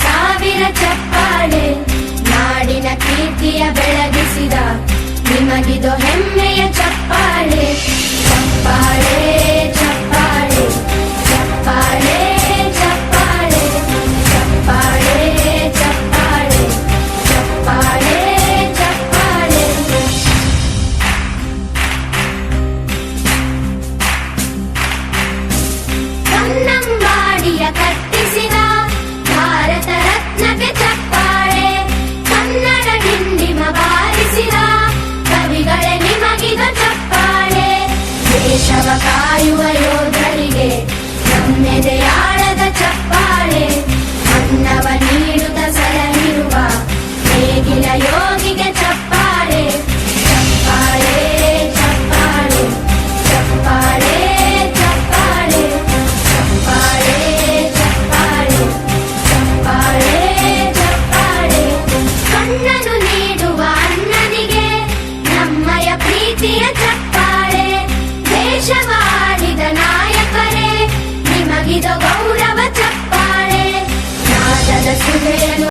ಸಾವಿರ ಚಪ್ಪಾಳೆ, ನಾಡಿನ ಕೀರ್ತಿಯ ಬೆಳಗಿಸಿದ ನಿಮಗಿದು ಹೆಮ್ಮೆಯ ಚಪ್ಪಾಳೆ. ಚಪ್ಪಾಳೆ ಚಪ್ಪಾಳೆ ಚಪ್ಪಾಳೆ ಚಪ್ಪಾಳೆ ಚಪ್ಪಾಳೆ ಚಪ್ಪಾಳೆ ಚಪ್ಪಾಳೆ ಚಪ್ಪಾಳೆ. ಕನ್ನಂಬಾಡಿಯ ಕಟ್ಟಿಸಿದ ಭಾರತ ರತ್ನಕ್ಕೆ ಚಪ್ಪಾಳೆ, ಕನ್ನಡ ಡಿಂಡಿಮ ಬಾರಿಸಿದ ಕವಿಗಳೇ ನಿಮಗಿದ ಚಪ್ಪಾಳೆ. ದೇಶವ ಕಾಯುವ ಯೋಧರಿಗೆ ನಮ್ಮೆದೆಯಾಳದ ಚಪ್ಪಾಳೆ, ಅನ್ನವ ನೀಡುತ್ತ ಸಲಹಿರುವ ನೇಗಿಲ ಯೋಗಿಗೆ ಚಪ್ಪಾಳೆ. ಚಪ್ಪಾಳೆ ಚಪ್ಪಾಳೆ ಚಪ್ಪಾಳೆ ಚಪ್ಪಾಳೆ ಚಪ್ಪಾಳೆ ಚಪ್ಪಾಳೆ ಚಪ್ಪಾಳೆ ಚಪ್ಪಾಳೆ. ಕಣ್ಣನು ನೀಡುವ ಅಣ್ಣನಿಗೆ ನಮ್ಮಯ ಪ್ರೀತಿಯ ಚಪ್ಪಾಳೆ.